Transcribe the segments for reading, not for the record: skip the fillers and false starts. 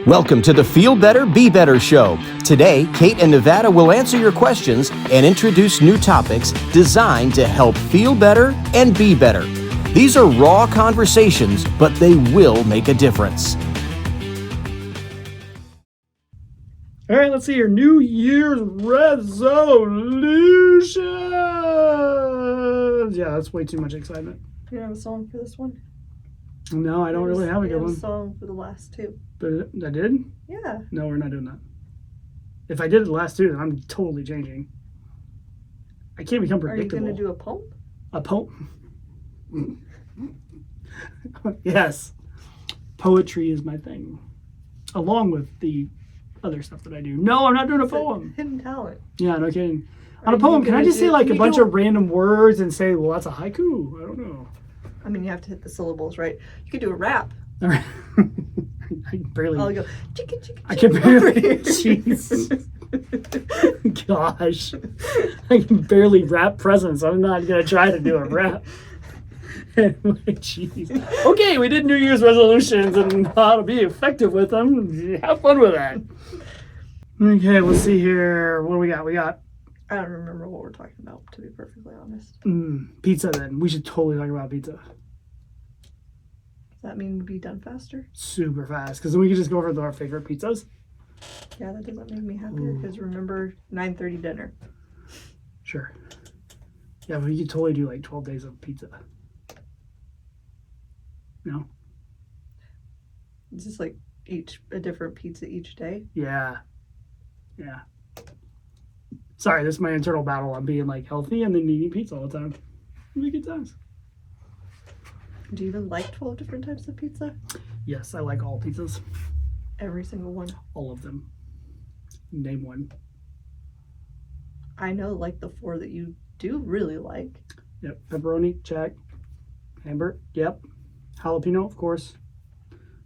Welcome to the Feel Better, Be Better show. Today, Kate and Nevada will answer your questions and introduce new topics designed to help feel better and be better. These are raw conversations, but they will make a difference. All right, let's see your New Year's resolutions. Yeah, that's way too much excitement. You have a song for this one? No, I don't really have a good I have one. a song for the last two. But I did? Yeah. No, we're not doing that. If I did it the last two, then I'm totally changing. I can't become predictable. Are you going to do a poem? A poem? Yes. Poetry is my thing. Along with the other stuff that I do. No, I'm not doing a poem. Hidden talent. Yeah, no kidding. On a poem, can I just say like a bunch of random words and say, well, that's a haiku? I don't know. I mean, you have to hit the syllables, right? You could do a rap. All right. I can barely. I'll go, chicka, chicka, I can chicka. barely. Jeez. Gosh. I can barely rap presents. I'm not going to try to do a rap. Jeez. Okay, we did New Year's resolutions and how to be effective with them. Have fun with that. Okay, let's see here. What do we got? I don't remember what we're talking about, to be perfectly honest. Pizza then. We should totally talk about pizza. Does that mean we'd be done faster? Super fast. Because then we could just go over our favorite pizzas. Yeah, that doesn't make me happier because remember 9:30 dinner. Sure. Yeah, but we could totally do like 12 days of pizza. No? It's just like a different pizza each day. Yeah. Sorry, this is my internal battle. I'm being like healthy and then eating pizza all the time. It'll be good times. Do you even like 12 different types of pizza? Yes, I like all pizzas. Every single one. All of them. Name one. I know like the 4 that you do really like. Yep. Pepperoni, check. Hamburger, yep. Jalapeno, of course.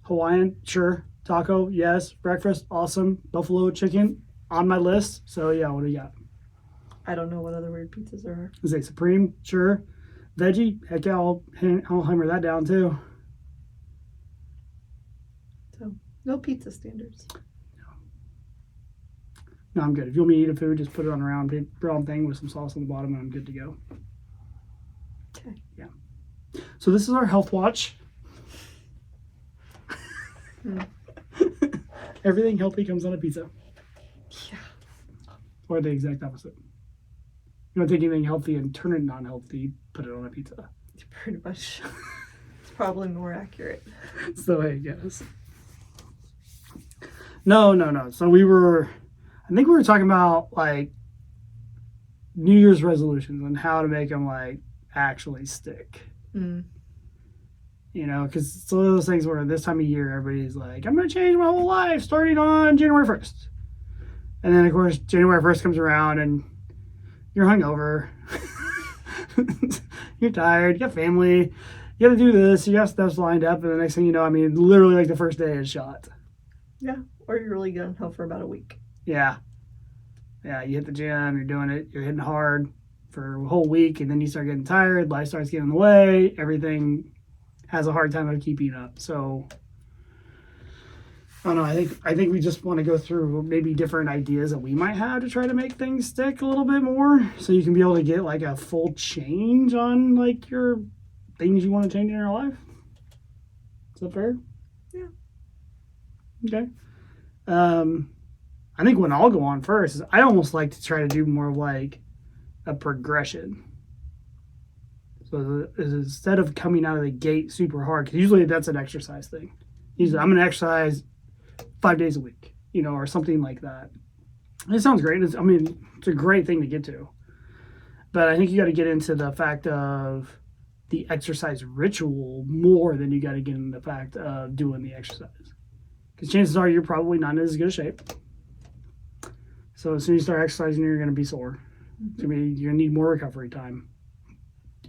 Hawaiian, sure. Taco, yes. Breakfast, awesome. Buffalo chicken, on my list. So yeah, what do you got? I don't know what other weird pizzas there are. Is it Supreme? Sure. Veggie? Heck yeah, I'll hammer that down too. So, no pizza standards. No, I'm good. If you want me to eat a food, just put it on a round thing with some sauce on the bottom and I'm good to go. Okay. Yeah. So this is our health watch. Everything healthy comes on a pizza. Yeah. Or the exact opposite. You don't take anything healthy and turn it non-healthy, put it on a pizza. Pretty much. It's probably more accurate. That's the way it goes. No. So I think we were talking about like New Year's resolutions and how to make them like actually stick. You know, because it's one of those things where this time of year everybody's like, I'm going to change my whole life starting on January 1st. And then, of course, January 1st comes around and you're hungover. You're tired. You got family. You got to do this. You got stuff lined up. And the next thing you know, I mean, literally like the first day is shot. Yeah. Or you're really gung ho for about a week. Yeah. Yeah. You hit the gym. You're doing it. You're hitting hard for a whole week. And then you start getting tired. Life starts getting in the way. Everything has a hard time of keeping up. So I don't know. I think we just want to go through maybe different ideas that we might have to try to make things stick a little bit more, so you can be able to get like a full change on like your things you want to change in your life. Is that fair? Yeah. Okay. I think when I'll go on first is I almost like to try to do more of like a progression. So instead of coming out of the gate super hard, because usually that's an exercise thing. Usually I'm going to exercise 5 days a week, you know, or something like that. It sounds great. It's a great thing to get to. But I think you got to get into the fact of the exercise ritual more than you got to get into the fact of doing the exercise. Because chances are you're probably not in as good a shape. So as soon as you start exercising, you're going to be sore. You're going to need more recovery time.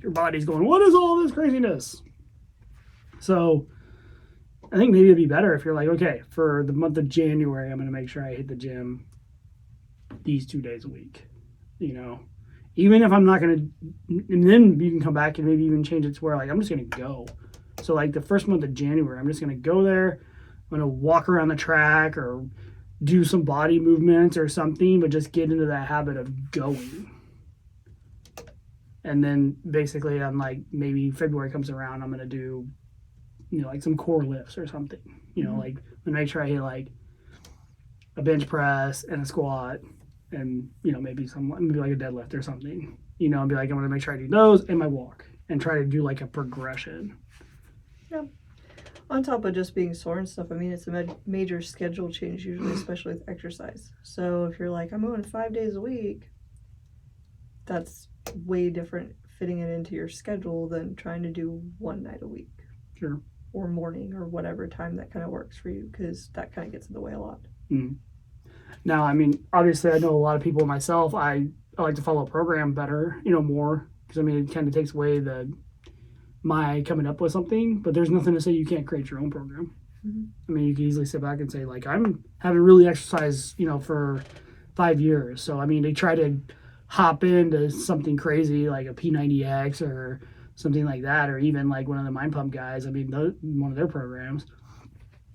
Your body's going, what is all this craziness? So I think maybe it'd be better if you're like, okay, for the month of January, I'm going to make sure I hit the gym these 2 days a week. You know, even if I'm not going to, and then you can come back and maybe even change it to where like, I'm just going to go. So like the first month of January, I'm just going to go there. I'm going to walk around the track or do some body movements or something, but just get into that habit of going. And then basically I'm like, maybe February comes around, I'm going to do, like some core lifts or something, like make sure I hit like a bench press and a squat and, maybe like a deadlift or something, and be like, I'm going to make sure I do those and my walk and try to do like a progression. Yeah. On top of just being sore and stuff, I mean, it's a major schedule change usually, especially with exercise. So if you're like, I'm going 5 days a week, that's way different fitting it into your schedule than trying to do one night a week. Sure. Or morning or whatever time that kind of works for you, because that kind of gets in the way a lot. Mm. Now, I mean, obviously I know a lot of people myself, I like to follow a program better, more, because I mean, it kind of takes away my coming up with something, but there's nothing to say you can't create your own program. Mm-hmm. I mean, you can easily sit back and say, like, I'm haven't really exercised, for 5 years. So, I mean, they try to hop into something crazy like a P90X or something like that, or even like one of the Mind Pump guys. I mean, one of their programs.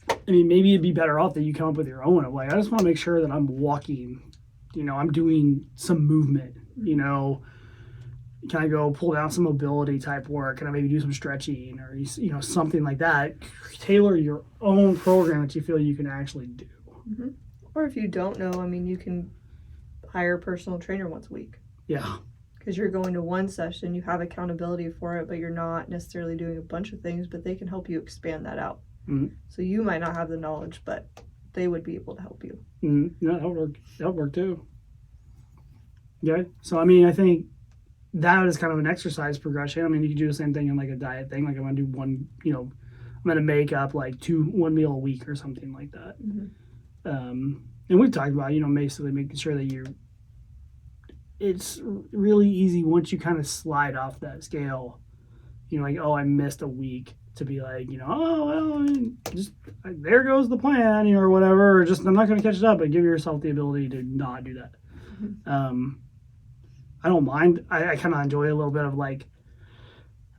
I mean, maybe it'd be better off that you come up with your own. Like, I just want to make sure that I'm walking, I'm doing some movement, Can I go pull down some mobility type work? Can I maybe do some stretching or, something like that? Tailor your own program that you feel you can actually do. Mm-hmm. Or if you don't know, I mean, you can hire a personal trainer once a week. Yeah. Because you're going to one session, you have accountability for it, but you're not necessarily doing a bunch of things, but they can help you expand that out. Mm-hmm. So you might not have the knowledge, but they would be able to help you. Mm-hmm. Yeah, that would work too. Yeah. So, I mean, I think that is kind of an exercise progression. I mean, you can do the same thing in like a diet thing. Like I'm going to do one, I'm going to make up like one meal a week or something like that. Mm-hmm. And we've talked about, basically making sure that it's really easy once you kind of slide off that scale, like, oh, I missed a week, to be like, oh, well, just there goes the plan, or whatever, or just I'm not going to catch it up, but give yourself the ability to not do that. Mm-hmm. I don't mind. I kind of enjoy a little bit of like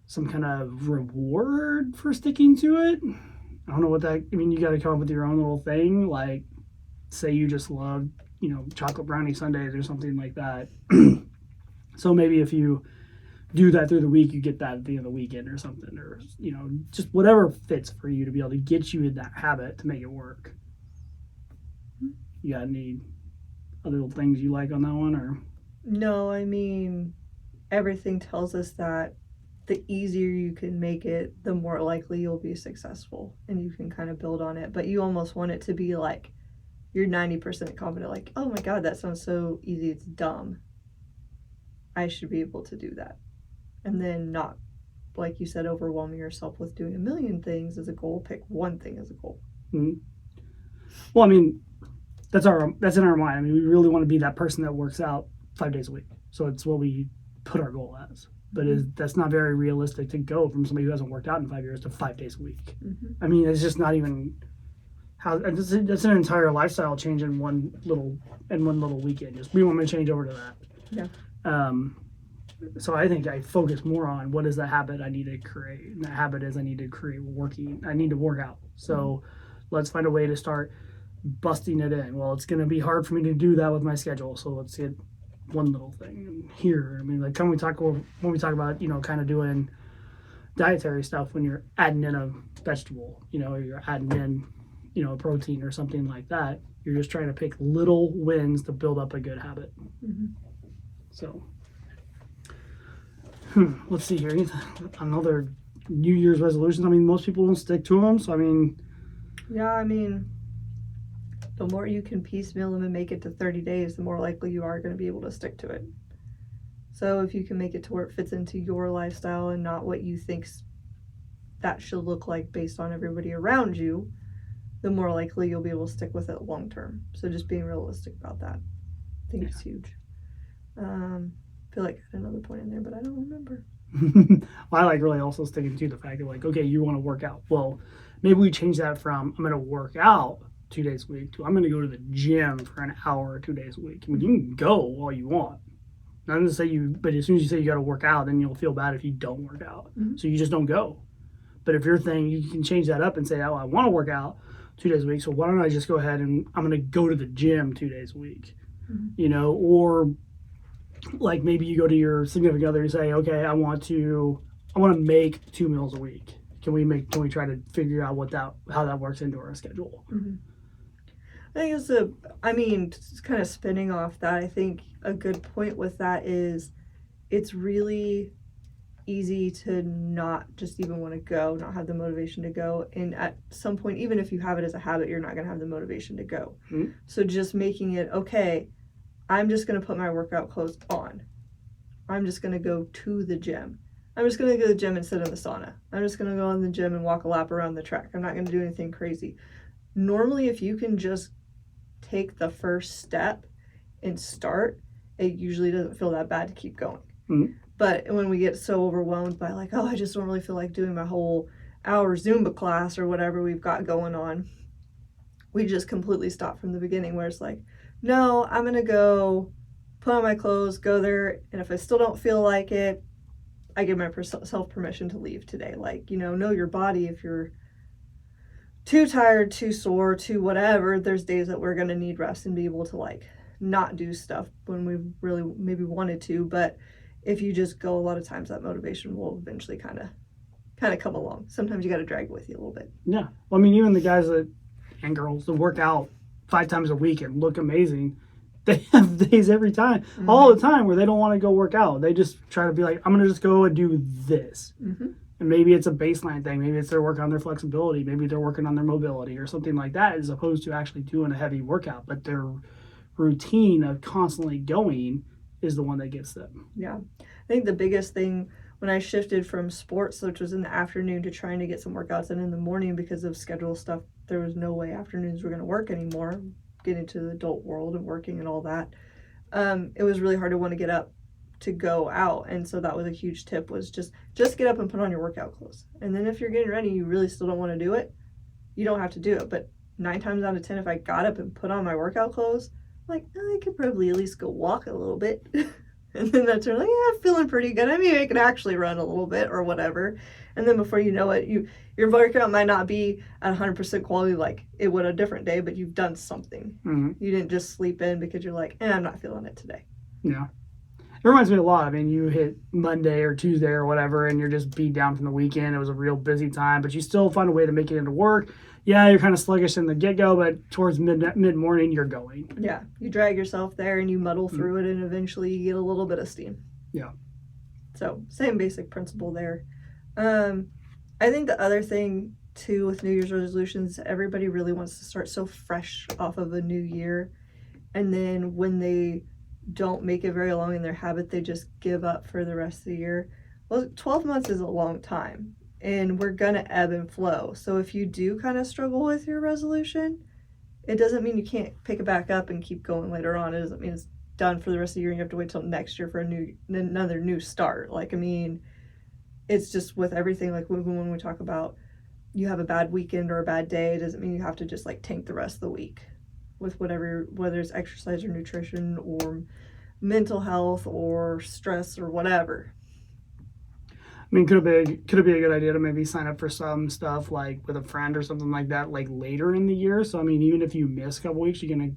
some kind of reward for sticking to it. I don't know what that, I mean, you got to come up with your own little thing. Like, say you just love, chocolate brownie sundaes or something like that. So maybe if you do that through the week, you get that at the end of the weekend or something, or, just whatever fits for you to be able to get you in that habit to make it work. You got any other little things you like on that one, or? No, I mean, everything tells us that the easier you can make it, the more likely you'll be successful, and you can kind of build on it. But you almost want it to be like you're 90% confident, like, oh my God, that sounds so easy, it's dumb. I should be able to do that. And then not, like you said, overwhelming yourself with doing a million things as a goal. Pick one thing as a goal. Mm-hmm. Well, I mean, that's in our mind. I mean, we really want to be that person that works out 5 days a week. So it's what we put our goal as. But that's not very realistic to go from somebody who hasn't worked out in 5 years to 5 days a week. Mm-hmm. I mean, it's just not even that's an entire lifestyle change in one little weekend. Just we want to change over to that. Yeah. So I think I focus more on what is the habit I need to create. And the habit is I need to create working. I need to work out. So let's find a way to start busting it in. Well, it's going to be hard for me to do that with my schedule. So let's get one little thing here. I mean, like when we talk about, kind of doing dietary stuff, when you're adding in a vegetable, or you're adding in, a protein or something like that, you're just trying to pick little wins to build up a good habit. Mm-hmm. So, let's see here. Another New Year's resolutions. I mean, most people don't stick to them. So, I mean. Yeah, I mean, the more you can piecemeal them and make it to 30 days, the more likely you are going to be able to stick to it. So if you can make it to where it fits into your lifestyle and not what you think that should look like based on everybody around you, the more likely you'll be able to stick with it long term. So just being realistic about that, I think it's huge. I feel like I had another point in there, but I don't remember. Well, I like really also sticking to the fact that, like, okay, you want to work out. Well, maybe we change that from I'm going to work out 2 days a week to I'm going to go to the gym for an hour 2 days a week. I mean, you can go all you want. Not to say but as soon as you say you got to work out, then you'll feel bad if you don't work out. Mm-hmm. So you just don't go. But if your thing, you can change that up and say, oh, I want to work out. 2 days a week. So why don't I just go ahead and I'm going to go to the gym 2 days a week, Mm-hmm. or like maybe you go to your significant other and say, okay, I want to make 2 meals a week. Can we try to figure out how that works into our schedule? Mm-hmm. I think just kind of spinning off that, I think a good point with that is it's really easy to not just even want to go, not have the motivation to go. And at some point, even if you have it as a habit, you're not going to have the motivation to go. Mm-hmm. So just making it, okay, I'm just going to put my workout clothes on. I'm just going to go to the gym. I'm just going to go to the gym and sit in the sauna. I'm just going to go in the gym and walk a lap around the track. I'm not going to do anything crazy. Normally, if you can just take the first step and start, it usually doesn't feel that bad to keep going. Mm-hmm. But when we get so overwhelmed by like, oh, I just don't really feel like doing my whole hour Zumba class or whatever we've got going on, we just completely stop from the beginning, where it's like, no, I'm going to go put on my clothes, go there, and if I still don't feel like it, I give myself permission to leave today. Like, know your body. If you're too tired, too sore, too whatever, there's days that we're going to need rest and be able to like not do stuff when we really maybe wanted to. But if you just go, a lot of times that motivation will eventually kind of come along. Sometimes you got to drag it with you a little bit. Yeah. Well, I mean, even the guys and girls that work out 5 times a week and look amazing, they have days every time, Mm-hmm. all the time, where they don't want to go work out. They just try to be like, I'm going to just go and do this. Mm-hmm. And maybe it's a baseline thing. Maybe it's they're working on their flexibility. Maybe they're working on their mobility or something like that, as opposed to actually doing a heavy workout. But their routine of constantly going is the one that gets them. Yeah. I think the biggest thing when I shifted from sports, which was in the afternoon, to trying to get some workouts in the morning because of schedule stuff, there was no way afternoons were going to work anymore, getting to the adult world and working and all that. It was really hard to want to get up to go out. And so that was a huge tip, was just get up and put on your workout clothes. And then if you're getting ready, you really still don't want to do it, you don't have to do it. But 9 times out of 10, if I got up and put on my workout clothes, I'm like, I could probably at least go walk a little bit. And then that's like, yeah, I'm feeling pretty good. I mean, I could actually run a little bit or whatever. And then before you know it, your workout might not be at 100% quality like it would a different day, but you've done something. Mm-hmm. You didn't just sleep in because you're like, I'm not feeling it today. Yeah. It reminds me a lot. I mean, you hit Monday or Tuesday or whatever, and you're just beat down from the weekend. It was a real busy time, but you still find a way to make it into work. Yeah, you're kind of sluggish in the get-go, but towards mid-morning, you're going. Yeah, you drag yourself there and you muddle through it, and eventually you get a little bit of steam. Yeah. So, same basic principle there. I think the other thing, too, with New Year's resolutions, everybody really wants to start so fresh off of a new year. And then when they don't make it very long in their habit, they just give up for the rest of the year. Well, 12 months is a long time, and we're going to ebb and flow. So if you do kind of struggle with your resolution, it doesn't mean you can't pick it back up and keep going later on. It doesn't mean it's done for the rest of the year and you have to wait till next year for another new start. Like, I mean, it's just with everything, like when we talk about you have a bad weekend or a bad day, it doesn't mean you have to just like tank the rest of the week with whatever, whether it's exercise or nutrition or mental health or stress or whatever. I mean, could it be a good idea to maybe sign up for some stuff like with a friend or something like that, like later in the year? So I mean, even if you miss a couple weeks, you're gonna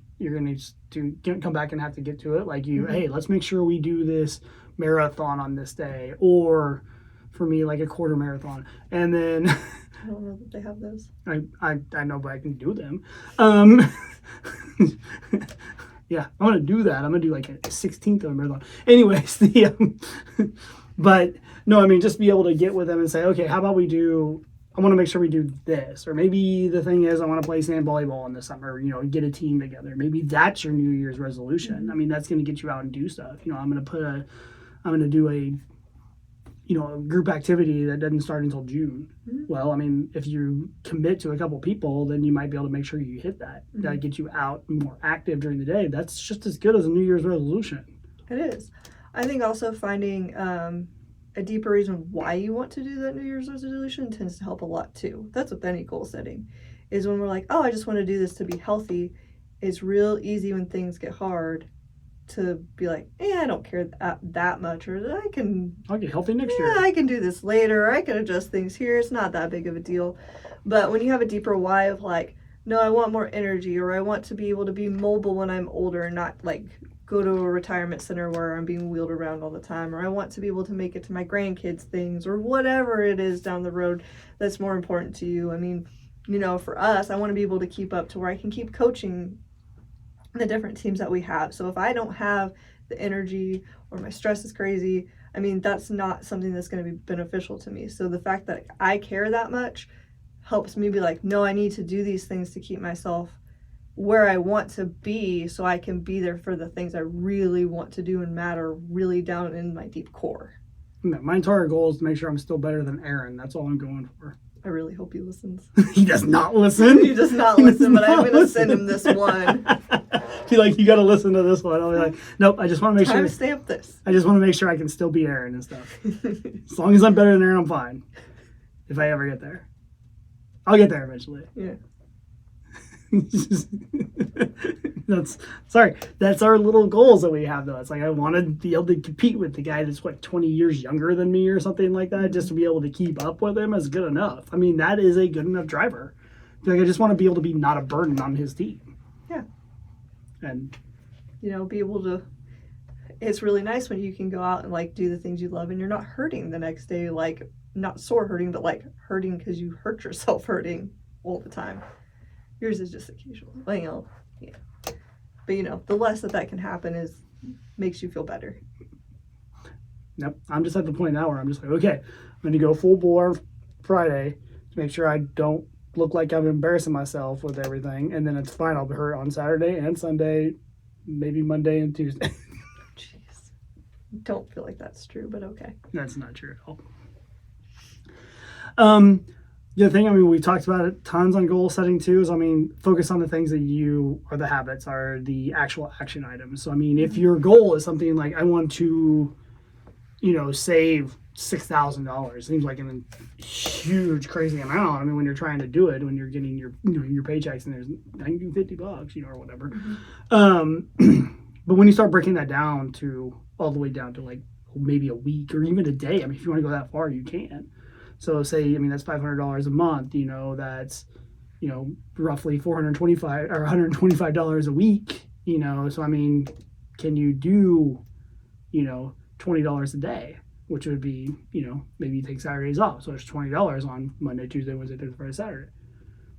come back and have to get to it. Like hey, let's make sure we do this marathon on this day, or for me, like a quarter marathon, and then I don't know that they have those. I know, but I can do them. Yeah, I'm gonna do that. I'm gonna do like a 16th of a marathon. Anyways, but no, I mean, just be able to get with them and say, okay, how about I want to make sure we do this. Or maybe the thing is, I want to play sand volleyball in the summer, get a team together. Maybe that's your New Year's resolution. Mm-hmm. I mean, that's going to get you out and do stuff. I'm going to do a group activity that doesn't start until June. Mm-hmm. Well, I mean, if you commit to a couple people, then you might be able to make sure you hit that. Mm-hmm. That gets you out and more active during the day. That's just as good as a New Year's resolution. It is. I think also finding a deeper reason why you want to do that New Year's resolution tends to help a lot too. That's with any goal setting, is when we're like, oh, I just want to do this to be healthy. It's real easy when things get hard to be like, I don't care that much, or I'll get healthy next year. I can do this later, or I can adjust things here. It's not that big of a deal. But when you have a deeper why of like, no, I want more energy, or I want to be able to be mobile when I'm older and not like go to a retirement center where I'm being wheeled around all the time, or I want to be able to make it to my grandkids' things, or whatever it is down the road that's more important to you. I mean, you know, for us, I want to be able to keep up to where I can keep coaching the different teams that we have. So if I don't have the energy or my stress is crazy, I mean, that's not something that's going to be beneficial to me. So the fact that I care that much helps me be like, no, I need to do these things to keep myself where I want to be so I can be there for the things I really want to do and matter really down in my deep core. My entire goal is to make sure I'm still better than Aaron. That's all I'm going for. I really hope he listens. He does not listen. He does not listen, but I'm going to send him this one. Be like, you got to listen to this one. I'll be like, nope, I just want to make sure. Timestamp this. I just want to make sure I can still be Aaron and stuff. As long as I'm better than Aaron, I'm fine. If I ever get there. I'll get there eventually. Yeah. That's our little goals that we have though. It's like I want to be able to compete with the guy that's 20 years younger than me or something like that, just to be able to keep up with him is good enough. I mean, that is a good enough driver. Like I just want to be able to be not a burden on his team. Yeah. And you know, be able to, it's really nice when you can go out and like do the things you love and you're not hurting the next day, like not sore hurting, but like hurting because you hurt yourself hurting all the time. Yours is just occasional. Well, you know, yeah. But you know, the less that can happen is makes you feel better. Yep. I'm just at the point now where I'm just like, okay, I'm going to go full bore Friday to make sure I don't look like I'm embarrassing myself with everything. And then it's fine. I'll be hurt on Saturday and Sunday, maybe Monday and Tuesday. Jeez. Don't feel like that's true, but okay. That's not true at all. The other thing, I mean, we talked about it tons on goal setting too, is, I mean, focus on the things that you, or the habits, are the actual action items. So, I mean, if your goal is something like, I want to, you know, save $6,000, seems like a huge, crazy amount. I mean, when you're trying to do it, when you're getting your, you know, your paychecks and there's $150, you know, or whatever. Mm-hmm. But when you start breaking that down to all the way down to like maybe a week or even a day, I mean, if you want to go that far, you can. So say, I mean, that's $500 a month, you know, that's, you know, roughly $425 or $125 a week, you know. So, I mean, can you do, you know, $20 a day, which would be, you know, maybe you take Saturdays off. So it's $20 on Monday, Tuesday, Wednesday, Thursday, Friday, Saturday.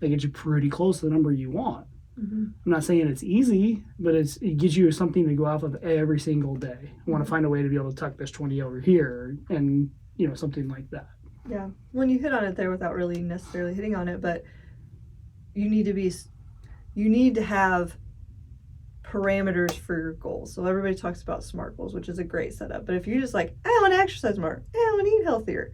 That gets you pretty close to the number you want. Mm-hmm. I'm not saying it's easy, but it gives you something to go off of every single day. I want to find a way to be able to tuck this 20 over here and, you know, something like that. Yeah, when you hit on it there without really necessarily hitting on it, but you need to have parameters for your goals. So everybody talks about SMART goals, which is a great setup. But if you're just like, I want to exercise more, I want to eat healthier,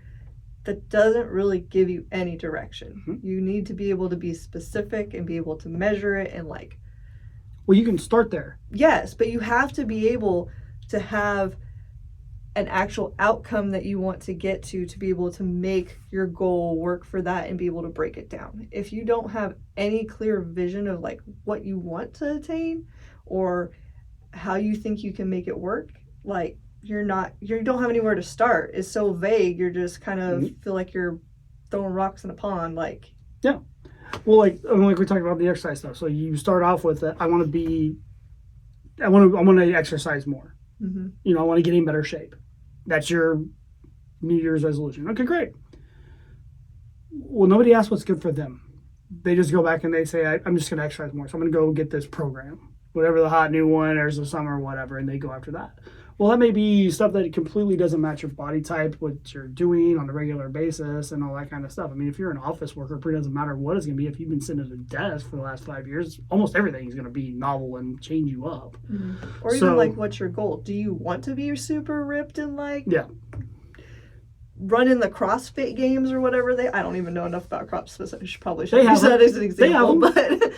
that doesn't really give you any direction. Mm-hmm. You need to be able to be specific and be able to measure it and like. Well, you can start there. Yes, but you have to be able to have an actual outcome that you want to get to be able to make your goal work for that and be able to break it down. If you don't have any clear vision of like what you want to attain or how you think you can make it work, like you don't have anywhere to start. It's so vague. You're just kind of feel like you're throwing rocks in a pond. Like, yeah. Well, like we talked about the exercise stuff. So you start off with I want to exercise more. Mm-hmm. You know, I want to get in better shape. That's your New Year's resolution. Okay, great. Well, nobody asks what's good for them. They just go back and they say, I'm just going to exercise more. So I'm going to go get this program, whatever the hot new one, or the summer, or whatever, and they go after that. Well, that may be stuff that completely doesn't match your body type, what you're doing on a regular basis, and all that kind of stuff. I mean, if you're an office worker, it pretty doesn't matter what it's going to be. If you've been sitting at a desk for the last 5 years, almost everything is going to be novel and change you up. Mm-hmm. Or even like, what's your goal? Do you want to be super ripped and like run in the CrossFit games or whatever I don't even know enough about CrossFit. I probably should use that as an example. But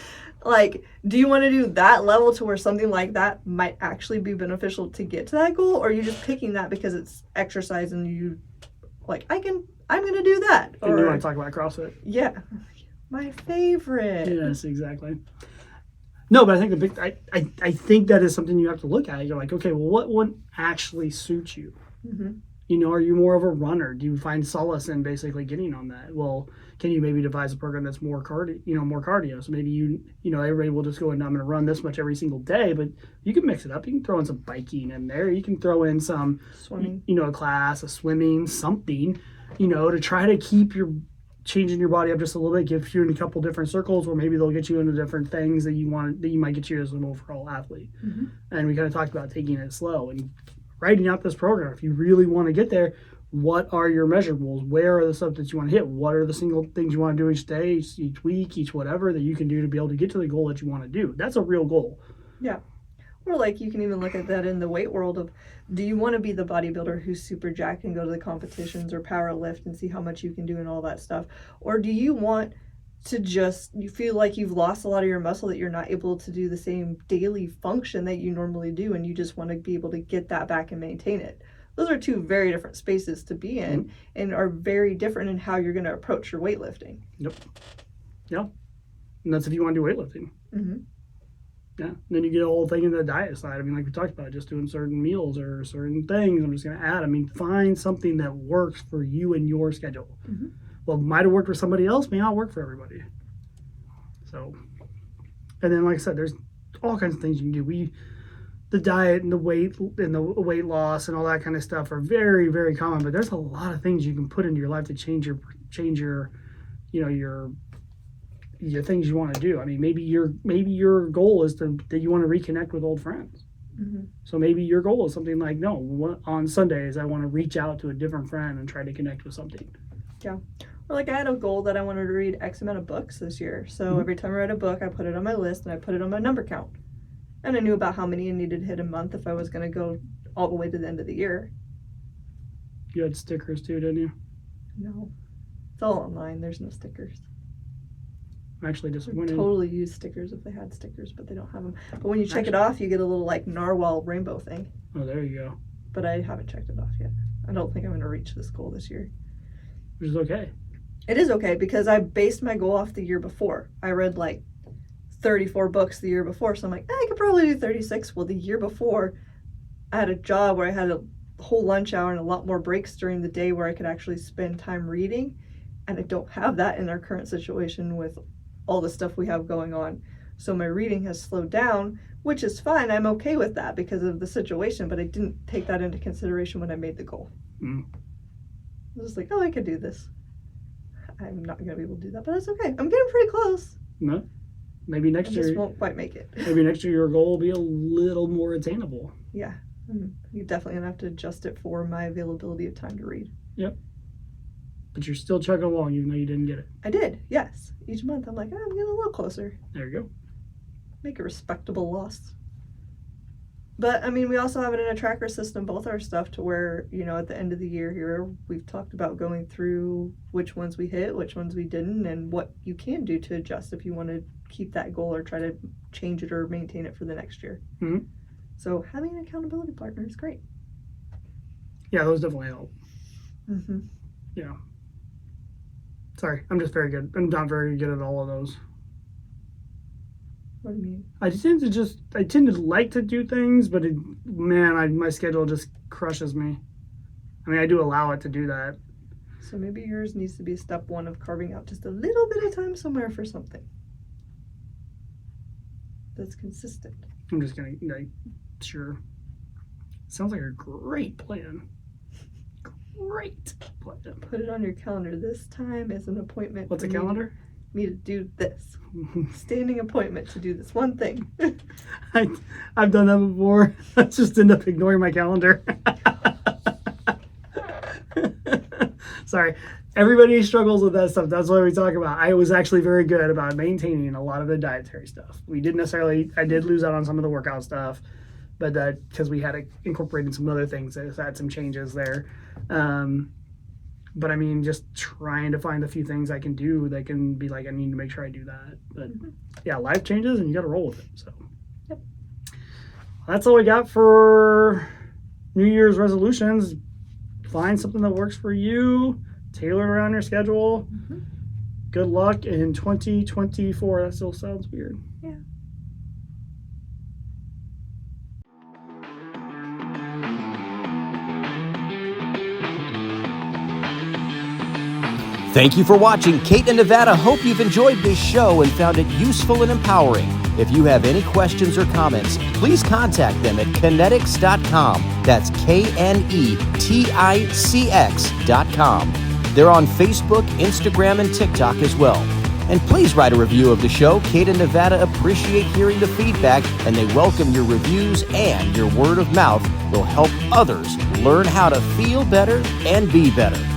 like, do you want to do that level to where something like that might actually be beneficial to get to that goal? Or are you just picking that because it's exercise and you like, I'm going to do that? And you want to talk about CrossFit? Yeah. My favorite. Yes, exactly. No, but I think I think that is something you have to look at. You're like, okay, well, what one actually suits you? Mm-hmm. You know, are you more of a runner? Do you find solace in basically getting on that? Well, can you maybe devise a program that's more cardio? So maybe everybody will just go and I'm going to run this much every single day, but you can mix it up. You can throw in some biking in there. You can throw in some Swimming. a class, a swimming, something, to try to keep changing your body up just a little bit, give you in a couple different circles where maybe they'll get you into different things that you might get you as an overall athlete. Mm-hmm. And we kind of talked about taking it slow and writing out this program. If you really want to get there, what are your measurables? Where are the stuff that you want to hit? What are the single things you want to do each day, each week, each whatever that you can do to be able to get to the goal that you want to do? That's a real goal. Yeah. Or like you can even look at that in the weight world of, do you want to be the bodybuilder who's super jacked and go to the competitions or power lift and see how much you can do and all that stuff? Or do you want to you feel like you've lost a lot of your muscle, that you're not able to do the same daily function that you normally do, and you just want to be able to get that back and maintain it? Those are two very different spaces to be in, mm-hmm. and are very different in how you're going to approach your weightlifting. Yep. Yeah. And that's if you want to do weightlifting. Mm-hmm. Yeah, and then you get a whole thing in the diet side. I mean, like we talked about, just doing certain meals or certain things. I'm just going to add. I mean, find something that works for you and your schedule. Mm-hmm. Well, it might have worked for somebody else, may not work for everybody. So, and then like I said, there's all kinds of things you can do. The diet and the weight loss and all that kind of stuff are very, very common. But there's a lot of things you can put into your life to change your things you want to do. I mean, maybe your goal is that you want to reconnect with old friends. Mm-hmm. So maybe your goal is something like, on Sundays I want to reach out to a different friend and try to connect with something. Yeah. Or like I had a goal that I wanted to read X amount of books this year. So mm-hmm. every time I read a book, I put it on my list and I put it on my number count. And I knew about how many I needed to hit a month if I was going to go all the way to the end of the year. You had stickers too, didn't you? No. It's all online. There's no stickers. I'm actually disappointed. Totally use stickers if they had stickers, but they don't have them. But when you check it off, you get a little like narwhal rainbow thing. Oh, there you go. But I haven't checked it off yet. I don't think I'm going to reach this goal this year. Which is okay. It is okay because I based my goal off the year before. I read like 34 books the year before, so I'm like, I could probably do 36. Well, the year before, I had a job where I had a whole lunch hour and a lot more breaks during the day where I could actually spend time reading, and I don't have that in our current situation with all the stuff we have going on. So my reading has slowed down, which is fine. I'm okay with that because of the situation, but I didn't take that into consideration when I made the goal. Mm. I was just like, I could do this. I'm not going to be able to do that, but that's okay. I'm getting pretty close. No. Maybe next year. I just won't quite make it. Maybe next year your goal will be a little more attainable. Yeah. You're definitely going to have to adjust it for my availability of time to read. Yep. But you're still chugging along even though you didn't get it. I did, yes. Each month I'm like, I'm getting a little closer. There you go. Make a respectable loss. But, I mean, we also have it in a tracker system, both our stuff, to where, at the end of the year here, we've talked about going through which ones we hit, which ones we didn't, and what you can do to adjust if you want to keep that goal or try to change it or maintain it for the next year. Mm-hmm. So having an accountability partner is great. Yeah, those definitely help. Mm-hmm. Yeah. Sorry, I'm just very good. I'm not very good at all of those. What do you mean? I tend to like to do things, but my schedule just crushes me. I mean, I do allow it to do that. So maybe yours needs to be step one of carving out just a little bit of time somewhere for something that's consistent. I'm just gonna, sure. Sounds like a great plan. Great plan. Put it on your calendar. This time is an appointment. What's a calendar? Me to do this. Standing appointment to do this one thing. I've done that before. I just end up ignoring my calendar. Sorry. Everybody struggles with that stuff. That's what we talk about. I was actually very good about maintaining a lot of the dietary stuff. I did lose out on some of the workout stuff, but that because we had to incorporate in some other things that had some changes there. But I mean, just trying to find a few things I can do that can be like, I need to make sure I do that. But yeah, life changes and you got to roll with it. So yep. That's all we got for New Year's resolutions. Find something that works for you, tailor it around your schedule. Mm-hmm. Good luck in 2024. That still sounds weird. Yeah. Thank you for watching. Kate and Nevada hope you've enjoyed this show and found it useful and empowering. If you have any questions or comments, please contact them at Kenetics.com. That's KNETICX.com. They're on Facebook, Instagram, and TikTok as well. And please write a review of the show. Kate and Nevada appreciate hearing the feedback, and they welcome your reviews, and your word of mouth will help others learn how to feel better and be better.